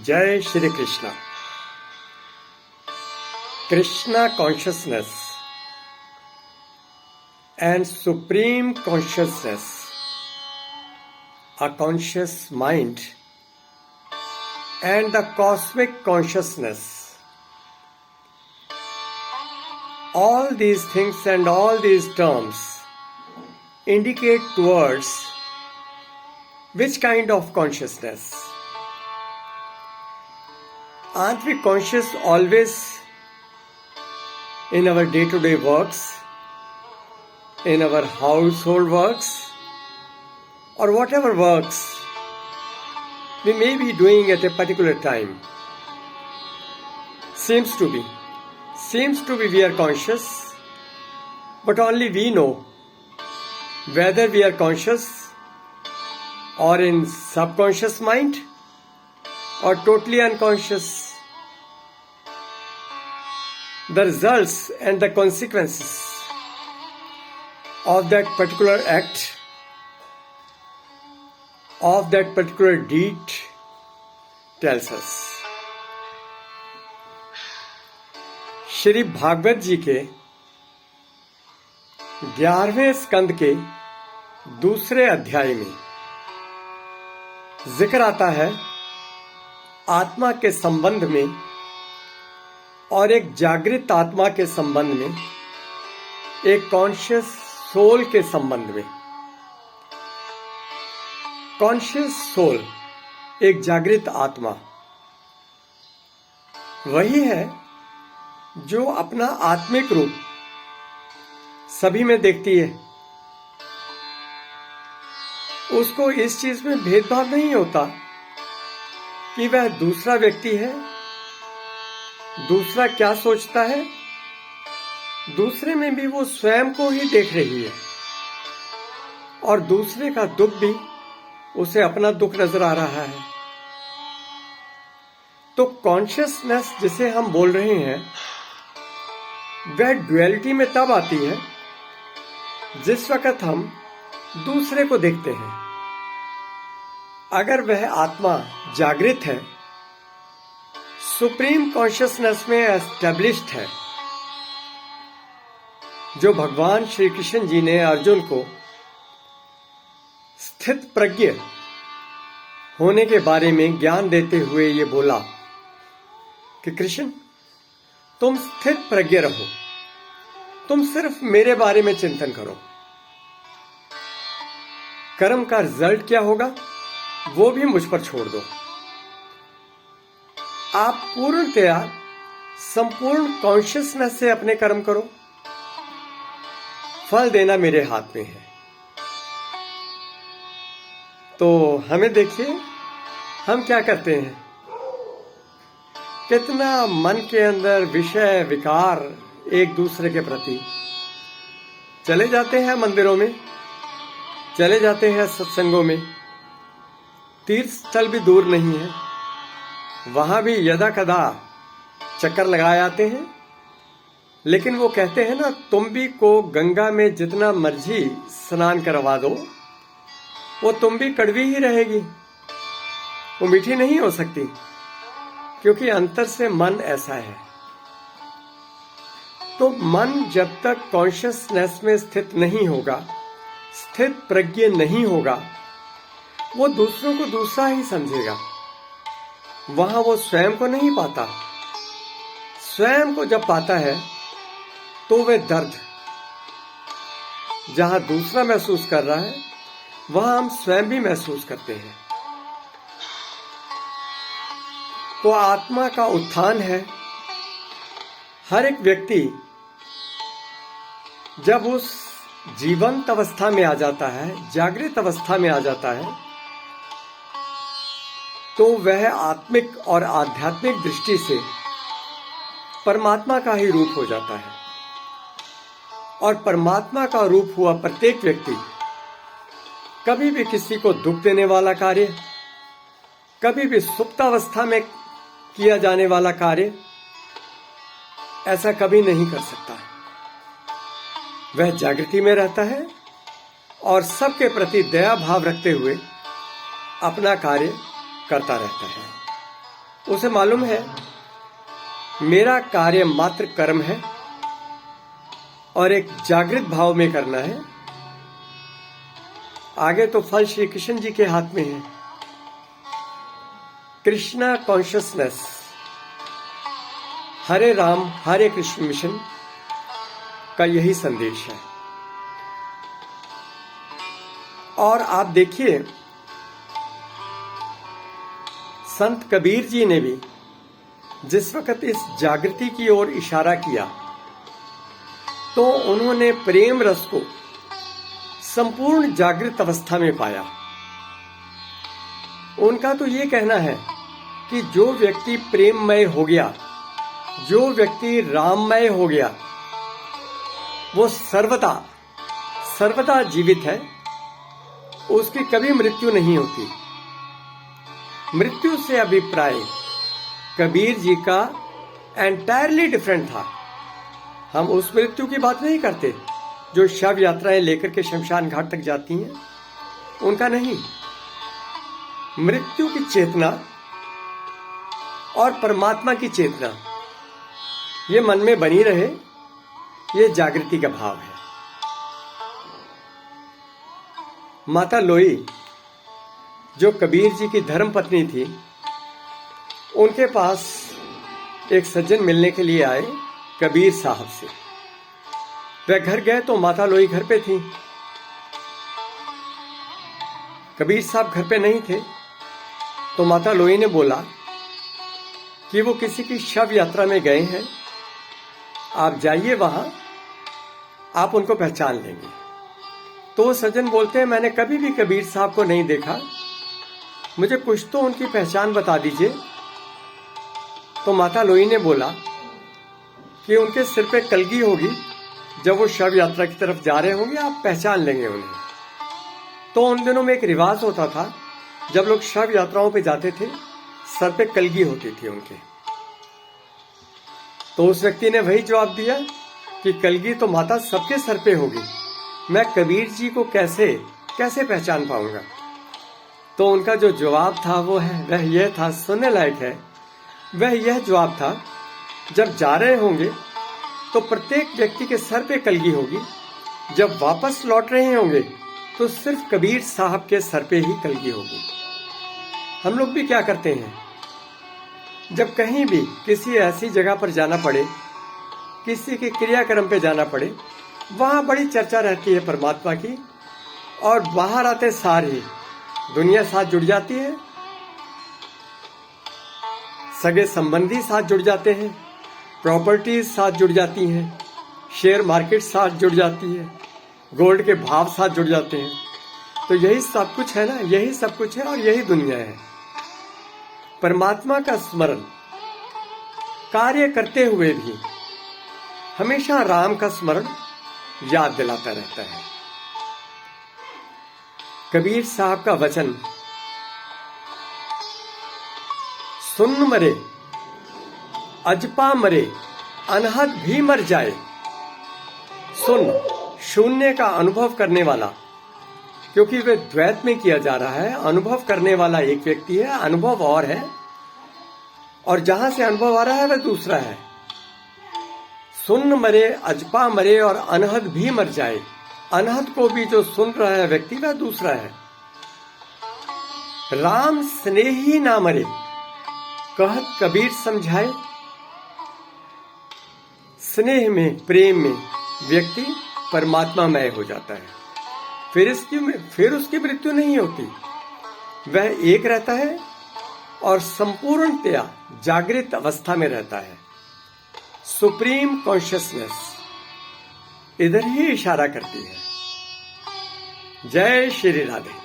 Jai Shri Krishna. Krishna consciousness and supreme consciousness, a conscious mind, and the cosmic consciousness. All these things and all these terms indicate towards which kind of consciousness? Aren't we conscious always in our day-to-day works, in our household works, or whatever works we may be doing at a particular time? Seems to be we are conscious, but only we know whether we are conscious or in subconscious mind or totally unconscious. The results and the consequences of that particular act, of that particular deed tells us. Shri Bhagwat जी के 11वें स्कंद के दूसरे अध्याय में जिक्र आता है आत्मा के संबंध में और एक जागृत आत्मा के संबंध में, एक कॉन्शियस सोल के संबंध में। कॉन्शियस सोल, एक जागृत आत्मा, वही है जो अपना आत्मिक रूप सभी में देखती है। उसको इस चीज में भेदभाव नहीं होता कि वह दूसरा व्यक्ति है, दूसरा क्या सोचता है। दूसरे में भी वो स्वयं को ही देख रही है और दूसरे का दुख भी उसे अपना दुख नजर आ रहा है। तो कॉन्शियसनेस जिसे हम बोल रहे हैं वह ड्युअलिटी में तब आती है जिस वक्त हम दूसरे को देखते हैं। अगर वह आत्मा जागृत है, सुप्रीम कॉन्शियसनेस में एस्टेब्लिश्ड है, जो भगवान श्री कृष्ण जी ने अर्जुन को स्थित प्रज्ञ होने के बारे में ज्ञान देते हुए ये बोला कि कृष्ण, तुम स्थित प्रज्ञ रहो, तुम सिर्फ मेरे बारे में चिंतन करो। कर्म का रिजल्ट क्या होगा वो भी मुझ पर छोड़ दो। आप पूर्णतया संपूर्ण कॉन्शियसनेस से अपने कर्म करो, फल देना मेरे हाथ में है। तो हमें देखिए हम क्या करते हैं, कितना मन के अंदर विषय विकार एक दूसरे के प्रति। चले जाते हैं मंदिरों में, चले जाते हैं सत्संगों में, तीर्थ स्थल भी दूर नहीं है, वहां भी यदा कदा चक्कर लगाए आते हैं। लेकिन वो कहते हैं ना, तुम भी को गंगा में जितना मर्जी स्नान करवा दो, वो तुम भी कड़वी ही रहेगी, वो मीठी नहीं हो सकती, क्योंकि अंतर से मन ऐसा है। तो मन जब तक कॉन्शियसनेस में स्थित नहीं होगा, स्थित प्रज्ञ नहीं होगा, वो दूसरों को दूसरा ही समझेगा। वहां वो स्वयं को नहीं पाता। स्वयं को जब पाता है तो वह दर्द जहां दूसरा महसूस कर रहा है वहां हम स्वयं भी महसूस करते हैं। तो आत्मा का उत्थान है। हर एक व्यक्ति जब उस जीवंत अवस्था में आ जाता है, जागृत अवस्था में आ जाता है, तो वह आत्मिक और आध्यात्मिक दृष्टि से परमात्मा का ही रूप हो जाता है। और परमात्मा का रूप हुआ प्रत्येक व्यक्ति कभी भी किसी को दुख देने वाला कार्य, कभी भी सुप्तावस्था में किया जाने वाला कार्य ऐसा कभी नहीं कर सकता। वह जागृति में रहता है और सबके प्रति दया भाव रखते हुए अपना कार्य करता रहता है। उसे मालूम है मेरा कार्य मात्र कर्म है और एक जागृत भाव में करना है। आगे तो फल श्री कृष्ण जी के हाथ में है। कृष्णा कॉन्शियसनेस, हरे राम हरे कृष्ण मिशन का यही संदेश है। और आप देखिए, संत कबीर जी ने भी जिस वक्त इस जागृति की ओर इशारा किया तो उन्होंने प्रेम रस को संपूर्ण जागृत अवस्था में पाया। उनका तो ये कहना है कि जो व्यक्ति प्रेममय हो गया, जो व्यक्ति राममय हो गया, वो सर्वदा सर्वदा जीवित है, उसकी कभी मृत्यु नहीं होती। मृत्यु से अभिप्राय कबीर जी का एंटायरली डिफरेंट था। हम उस मृत्यु की बात नहीं करते जो शव यात्राएं लेकर के शमशान घाट तक जाती हैं, उनका नहीं। मृत्यु की चेतना और परमात्मा की चेतना ये मन में बनी रहे, ये जागृति का भाव है। माता लोई जो कबीर जी की धर्म पत्नी थी, उनके पास एक सज्जन मिलने के लिए आए कबीर साहब से। वह घर गए तो माता लोई घर पे थी। कबीर साहब घर पे नहीं थे तो माता लोई ने बोला कि वो किसी की शव यात्रा में गए हैं, आप जाइए वहां, आप उनको पहचान लेंगे। तो वो सज्जन बोलते हैं, मैंने कभी भी कबीर साहब को नहीं देखा, मुझे कुछ तो उनकी पहचान बता दीजिए। तो माता लोई ने बोला कि उनके सिर पे कलगी होगी, जब वो शव यात्रा की तरफ जा रहे होंगे आप पहचान लेंगे उन्हें। तो उन दिनों में एक रिवाज होता था, जब लोग शव यात्राओं पे जाते थे सर पे कलगी होती थी उनके। तो उस व्यक्ति ने वही जवाब दिया कि कलगी तो माता सबके सर पे होगी, मैं कबीर जी को कैसे पहचान पाऊंगा। तो उनका जो जवाब था वह यह था, सुनने लायक है। वह यह जवाब था, जब जा रहे होंगे तो प्रत्येक व्यक्ति के सर पे कलगी होगी, जब वापस लौट रहे होंगे तो सिर्फ कबीर साहब के सर पे ही कलगी होगी। हम लोग भी क्या करते हैं, जब कहीं भी किसी ऐसी जगह पर जाना पड़े, किसी के क्रियाक्रम पे जाना पड़े, वहां बड़ी चर्चा रहती है परमात्मा की, और बाहर आते सार ही दुनिया साथ जुड़ जाती है, सगे संबंधी साथ जुड़ जाते हैं, प्रॉपर्टीज साथ जुड़ जाती हैं, शेयर मार्केट साथ जुड़ जाती है, गोल्ड के भाव साथ जुड़ जाते हैं। तो यही सब कुछ है ना, यही सब कुछ है और यही दुनिया है। परमात्मा का स्मरण कार्य करते हुए भी हमेशा राम का स्मरण याद दिलाता रहता है। कबीर साहब का वचन, सुन मरे अजपा मरे अनहद भी मर जाए। सुन, शून्य का अनुभव करने वाला, क्योंकि वे द्वैत में किया जा रहा है। अनुभव करने वाला एक व्यक्ति है, अनुभव और है, और जहां से अनुभव आ रहा है वह दूसरा है। सुन मरे अजपा मरे और अनहद भी मर जाए। अनहद को भी जो सुन रहा है व्यक्ति वह दूसरा है। राम स्नेही ना मरे कहत कबीर समझाए। स्नेह में, प्रेम में व्यक्ति परमात्मामय हो जाता है, फिर उसकी मृत्यु नहीं होती। वह एक रहता है और संपूर्णतया जागृत अवस्था में रहता है। सुप्रीम कॉन्शियसनेस इधर ही इशारा करती है। जय श्री राधे।